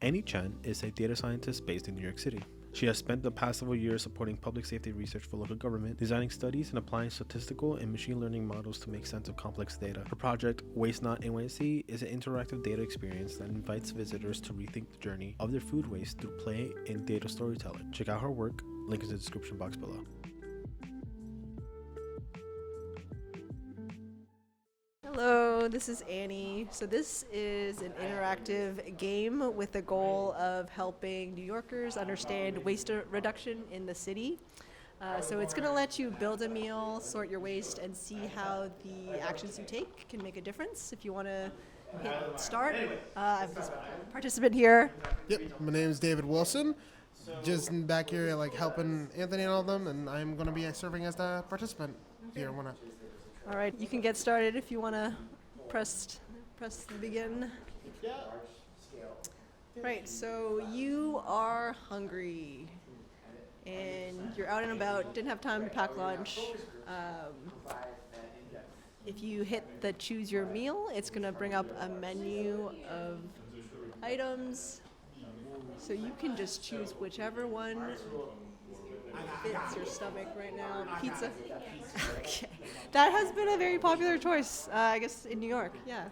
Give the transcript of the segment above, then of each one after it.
Chen is a data scientist based in New York City. She has spent the past several years supporting public safety research for local government, designing studies and applying statistical and machine learning models to make sense of complex data. Her project, WasteNotNYC, is an interactive data experience that invites visitors to rethink the journey of their food waste through play and data storytelling. Check out her work, link is in the description box below. Hello, this is Annie. So this is an interactive game with the goal of helping New Yorkers understand waste reduction in the city. So it's going to let you build a meal, sort your waste, and see how the actions you take can make a difference. If you want to hit start, I have this participant here. Yep, my name is David Wilson. Just back here, helping Anthony and all of them, and I'm going to be serving as the participant here. All right, you can get started if you want to press the begin. Right, so you are hungry and you're out and about, didn't have time to pack lunch. If you hit the choose your meal, it's going to bring up a menu of items. So you can just choose whichever one fits your stomach right now. Pizza. Okay. That has been a very popular choice, I guess, in New York. Yeah.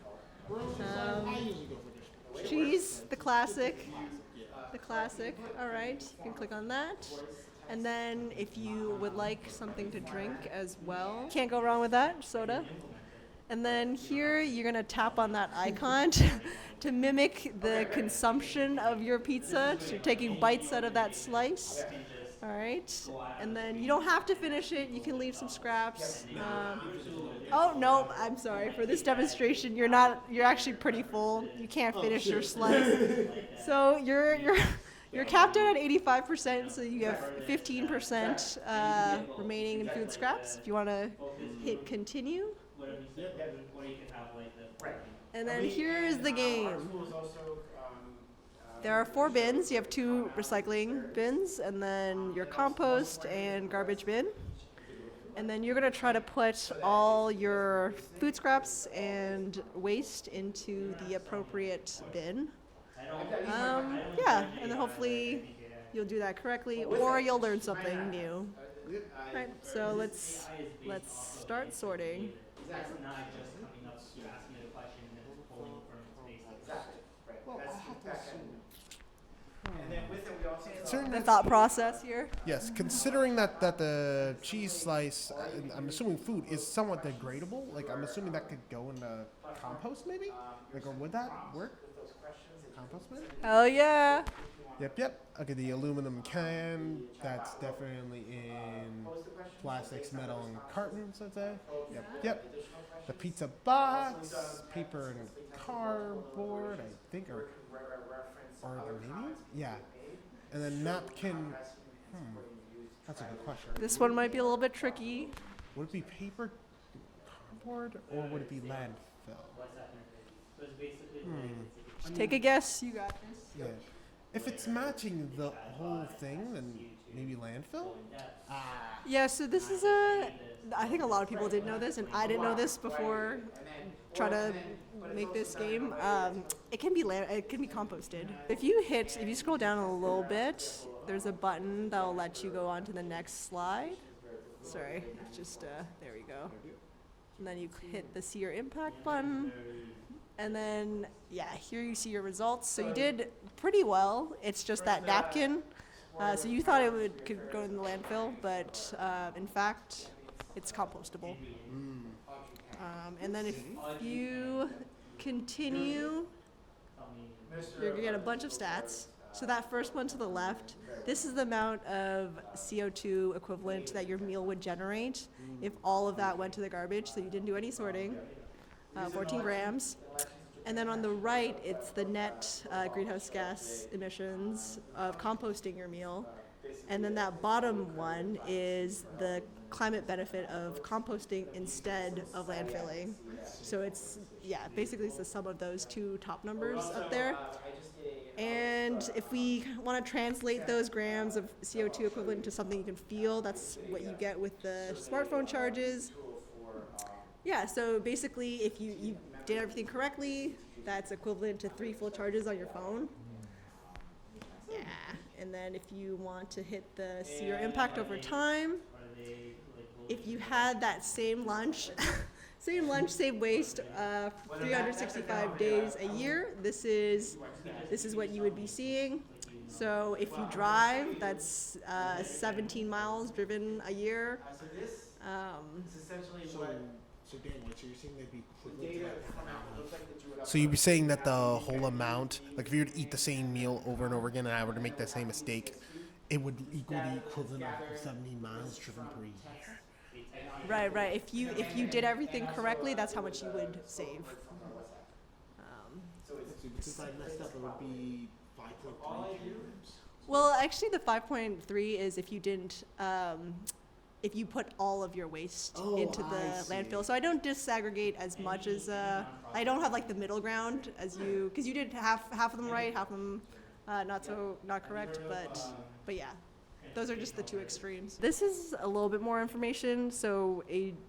Cheese, the classic. The classic. All right. You can click on that. And then if you would like something to drink as well, can't go wrong with that. Soda. And then here you're going to tap on that icon to mimic the consumption of your pizza. So you're taking bites out of that slice. All right, and then you don't have to finish it. You can leave some scraps. Oh no, I'm sorry. For this demonstration, you're actually pretty full. You can't finish your slice. So you're capped out at 85%. So you have 15% remaining in food scraps. If you want to hit continue. And then here is the game. There are 4 bins. You have 2 recycling bins, and then your compost and garbage bin. And then you're going to try to put all your food scraps and waste into the appropriate bin. Yeah, and then hopefully you'll do that correctly, or you'll learn something new. All right, so let's start sorting. The thought process here. Yes, considering that the cheese slice, I'm assuming food, is somewhat degradable. I'm assuming that could go into compost, maybe. Or would that work? Compost, maybe. Oh yeah. Yep. Okay, the aluminum can, that's definitely in plastics, metal, and cartons, I'd say. Yep. The pizza box, paper and cardboard, I think, or maybe? Yeah. And then napkin, that's a good question. This one might be a little bit tricky. Would it be paper, cardboard, or would it be landfill? Take a guess. You got this. Yeah. If it's matching the whole thing, then maybe landfill? Yeah, so this is I think a lot of people didn't know this, and I didn't know this before trying to make this game. It can be composted. If you scroll down a little bit, there's a button that will let you go on to the next slide. Sorry, it's just, there we go. And then you hit the see your impact button. And then, yeah, here you see your results. So you did pretty well. It's just that napkin. So you thought it could go in the landfill, but in fact, it's compostable. And then if you continue, you're going to get a bunch of stats. So that first one to the left, this is the amount of CO2 equivalent that your meal would generate if all of that went to the garbage. So you didn't do any sorting, 14 grams. And then on the right, it's the net greenhouse gas emissions of composting your meal. And then that bottom one is the climate benefit of composting instead of landfilling. So it's, basically it's the sum of those 2 top numbers up there. And if we want to translate those grams of CO2 equivalent to something you can feel, that's what you get with the smartphone charges. Yeah, so basically if you did everything correctly, that's equivalent to 3 full charges on your phone. Yeah, and then if you want to hit the see your impact over time, if you had that same lunch, same waste, 365 days a year, this is what you would be seeing. So if you drive, that's 17 miles driven a year. So Dan, what you're saying they'd be equivalent to like so you'd be saying that the whole amount, like if you were to eat the same meal over and over again and I were to make that same mistake, it would equal the equivalent of 17 miles driven per year. Right. If you did everything correctly, that's how much you would save. So since I messed up, it would be 5.3 kilograms. Well, actually, the 5.3 is if you didn't. If you put all of your waste into the landfill. So I don't disaggregate as much as I don't have like the middle ground as you, because you did half of them right, half of them not correct, but yeah, those are just the two extremes. This is a little bit more information. So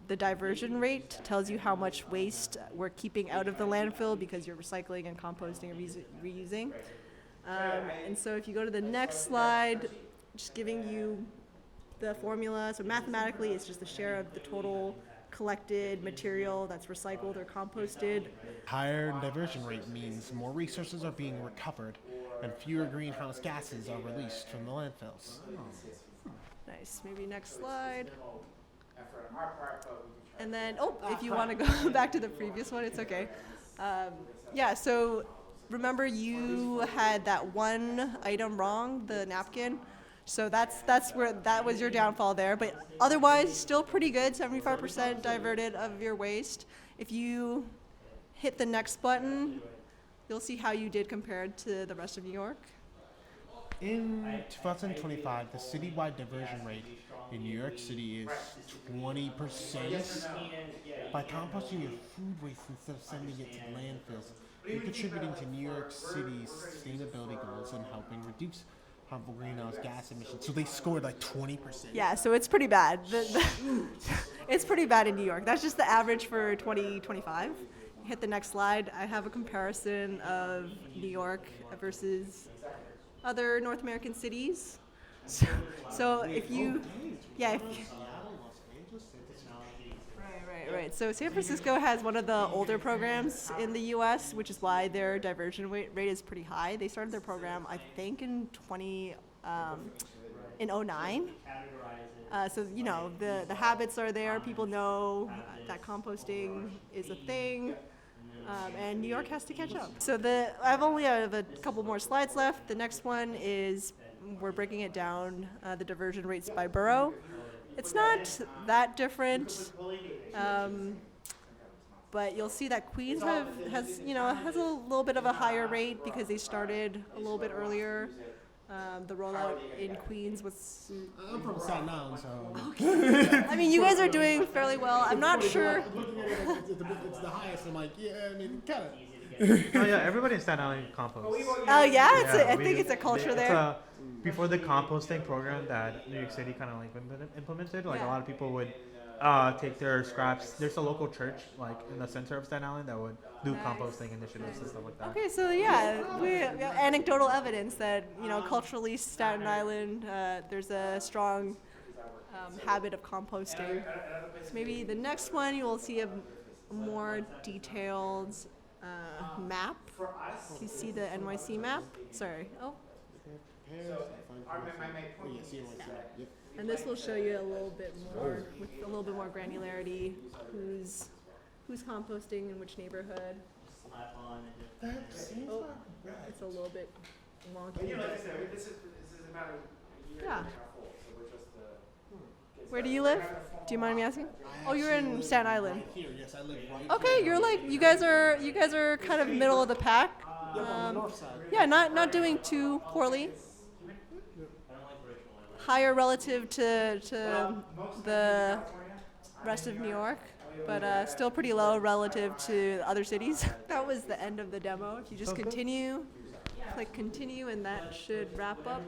the diversion rate tells you how much waste we're keeping out of the landfill because you're recycling and composting and reusing. And so if you go to the next slide, just giving you the formula. So mathematically, it's just the share of the total collected material that's recycled or composted. Higher diversion rate means more resources are being recovered and fewer greenhouse gases are released from the landfills. Nice. Maybe next slide. And then, if you want to go back to the previous one, it's okay. Yeah, so remember you had that one item wrong, the napkin. So that's where that was your downfall there, but otherwise still pretty good, 75% diverted of your waste. If you hit the next button, you'll see how you did compared to the rest of New York. In 2025, the citywide diversion rate in New York City is 20%. By composting your food waste instead of sending it to landfills, you're contributing to New York City's sustainability goals and helping reduce harmful greenhouse gas emissions. So they scored like 20%. Yeah, so it's pretty bad. It's pretty bad in New York. That's just the average for 2025. Hit the next slide. I have a comparison of New York versus other North American cities. So if you, Right. So San Francisco has one of the older programs in the U.S., which is why their diversion rate is pretty high. They started their program, I think, in 2009. So you know the habits are there. People know that composting is a thing, and New York has to catch up. So I have a couple more slides left. The next one is we're breaking it down, the diversion rates by borough. It's not that different, but you'll see that Queens has a little bit of a higher rate because they started a little bit earlier. The rollout in Queens was. I'm from Staten Island, so. Okay. I mean, you guys are doing fairly well. I'm not sure. It's the highest. I'm like, yeah, I mean, kind of. Oh yeah, everybody in Staten Island composts. Oh yeah, I think it's a culture there. Before the composting program that New York City kind of like implemented, like a lot of people would take their scraps. There's a local church like in the center of Staten Island that would do composting initiatives and stuff like that. Okay, so yeah, we have anecdotal evidence that culturally Staten Island there's a strong habit of composting. So maybe the next one you will see a more detailed map. You see the NYC map? Sorry. And this will show you a little bit more, with a little bit more granularity, who's composting in which neighborhood. It's a little bit wonky. Yeah. Where do you live? Do you mind me asking? Oh, you're in Staten Island. Here, yes, I live right Okay, you're like you guys are kind of middle of the pack. Yeah, not doing too poorly. Higher relative to the rest of New York, but still pretty low relative to other cities. That was the end of the demo. If you just continue, click continue, and that should wrap up.